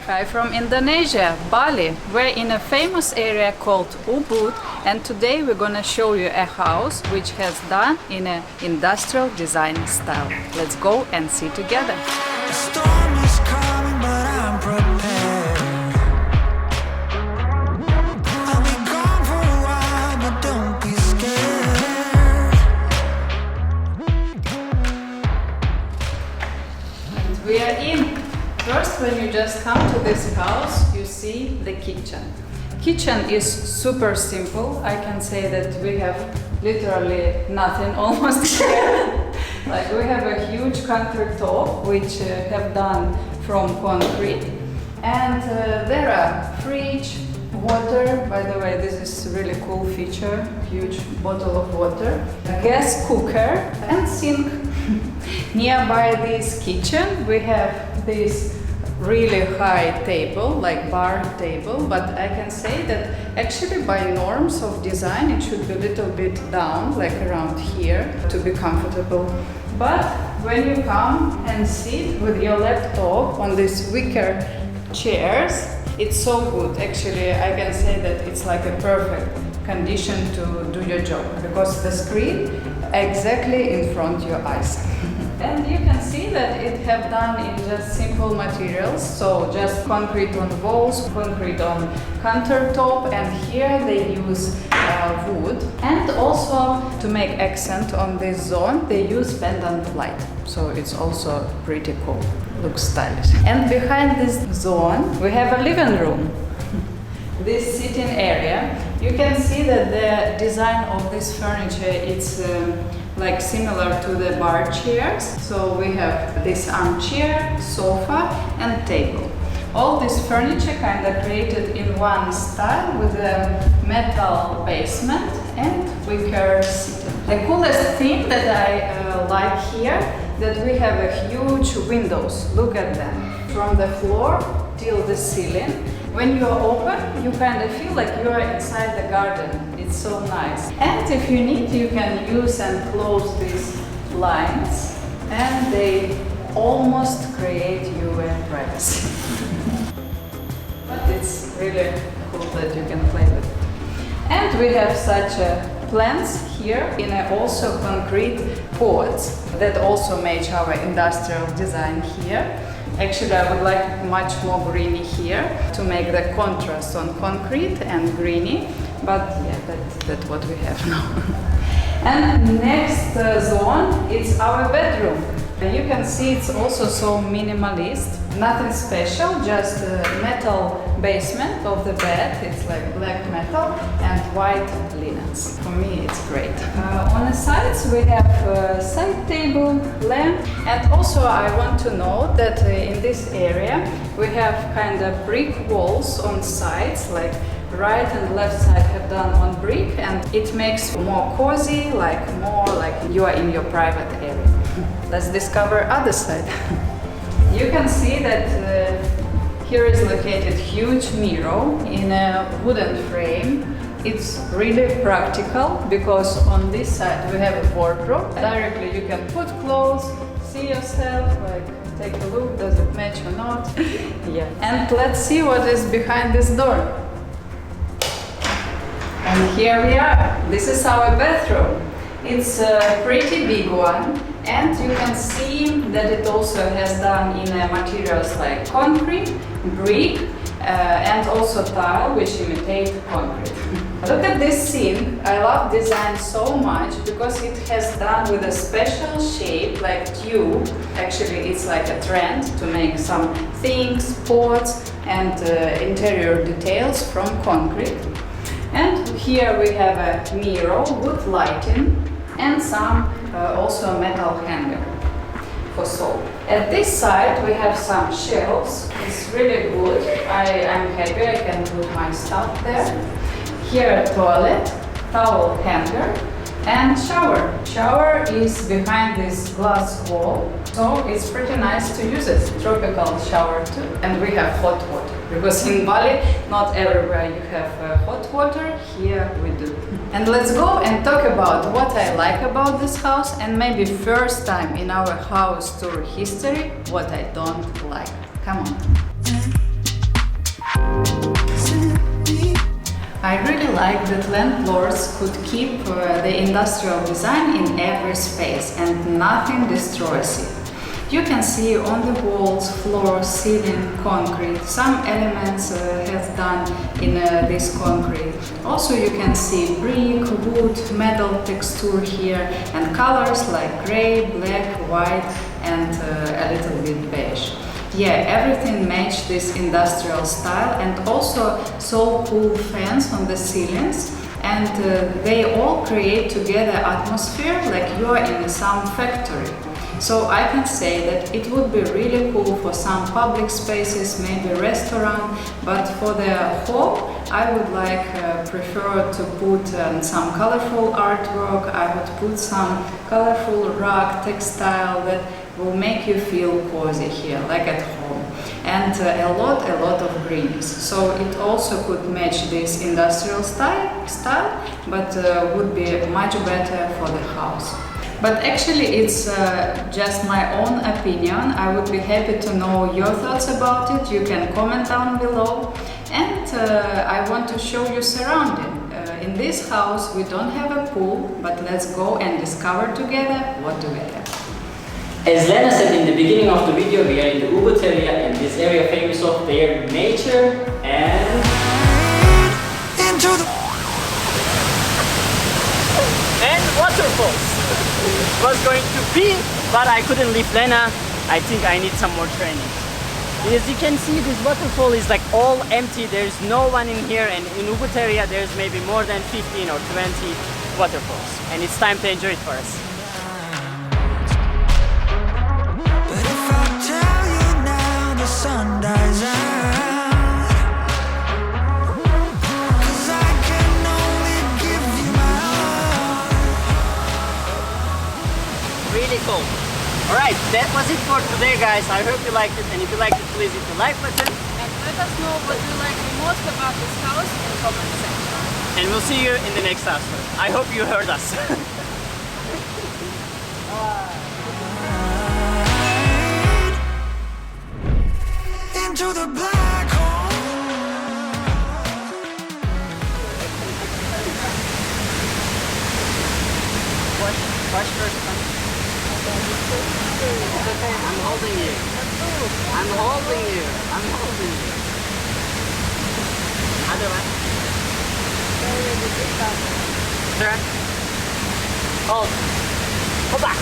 Hi from Indonesia, Bali. We're in a famous area called Ubud, and today we're gonna show you a house which has done in an industrial design style. Let's go and see together. The storm is coming, but I'm prepared. I'll be gone for a while, but don't be scared. And we are in. First, when you just come to this house, you see the kitchen. Kitchen is super simple. I can say that we have literally nothing almost here. Like we have a huge countertop which have done from concrete, and there are fridge, water. By the way, this is a really cool feature. Huge bottle of water, a gas cooker, and sink. Nearby this kitchen, we have this really high table, like bar table, but I can say that actually by norms of design it should be a little bit down, like around here, to be comfortable. But when you come and sit with your laptop on these wicker chairs, it's so good. Actually, I can say that it's like a perfect condition to do your job, because the screen exactly in front of your eyes. And you can see that it have done in just simple materials, so just concrete on walls, concrete on countertop, and here they use wood. And also to make accent on this zone, they use pendant light, so it's also pretty cool, looks stylish. And behind this zone we have a living room. This sitting area, you can see that the design of this furniture, it's like similar to the bar chairs. So we have this armchair, sofa and table. All this furniture kind of created in one style with a metal basement and wicker seating. The coolest thing that I like here, that we have a huge windows. Look at them, from the floor till the ceiling. When you open, you kind of feel like you are inside the garden. It's so nice. And if you need, you can use and close these blinds, and they almost create you a privacy. But it's really cool that you can play with it. And we have such plants here in also concrete pots that also match our industrial design here. Actually, I would like much more greeny here to make the contrast on concrete and greeny, but yeah, that's what we have now. And next zone, it's our bedroom. You can see it's also so minimalist, nothing special, just a metal basement of the bed. It's like black metal and white linens. For me, it's great. On the sides, we have a side table, lamp, and also I want to note that in this area we have kind of brick walls on sides, like right and left side have done on brick, and it makes more cozy, like more like you are in your private area. Let's discover other side. You can see that here is located huge mirror in a wooden frame. It's really practical because on this side we have a wardrobe. Directly you can put clothes, see yourself, like take a look, does it match or not? Yeah. And let's see what is behind this door. And here we are. This is our bathroom. It's a pretty big one, and you can see that it also has done in materials like concrete, brick, and also tile, which imitate concrete. Look at this sink. I love design so much because it has done with a special shape like tube. Actually, it's like a trend to make some things, pots, and interior details from concrete. And here we have a mirror with lighting and some also metal hanger for soap. At this side we have some shelves. It's really good. I'm happy I can put my stuff there. Here a toilet, towel hanger, and shower. Shower is behind this glass wall, so it's pretty nice to use it. Tropical shower too. And we have hot water, because in Bali not everywhere you have hot water. Here we do. And let's go and talk about what I like about this house, and maybe first time in our house tour history what I don't like. Come on. I really like that landlords could keep the industrial design in every space and nothing destroys it. You can see on the walls, floor, ceiling, concrete. Some elements have done in this concrete. Also you can see brick, wood, metal texture here and colors like grey, black, white and a little bit beige. Yeah, everything matched this industrial style and also so cool fans on the ceilings. And they all create together atmosphere like you are in some factory. So I can say that it would be really cool for some public spaces, maybe restaurant, but for the home I would prefer to put some colorful artwork. I would put some colorful rug textile that will make you feel cozy here, like at home. And a lot of greens. So it also could match this industrial style, but would be much better for the house. But actually it's just my own opinion. I would be happy to know your thoughts about it. You can comment down below. And I want to show you surrounding. In this house we don't have a pool, but let's go and discover together what do we have. As Lena said in the beginning of the video, we are in the Ubud area and this area famous of their nature and waterfalls. It was going to be, but I couldn't leave Lena. I think I need some more training. As you can see, this waterfall is like all empty. There's no one in here, and in Ubud area there's maybe more than 15 or 20 waterfalls. And it's time to enjoy it for us. Sun dies out, 'cause I can only give you my heart. Really cool. Alright, that was it for today guys. I hope you liked it, and if you liked it, please hit the like button. And let us know what you like the most about this house in the comment section. And we'll see you in the next house tour. I hope you heard us. Into the black hole. Push first. It's okay, I'm holding you. I'm holding you. I'm holding you. Other one. Turn. Hold. Hold back.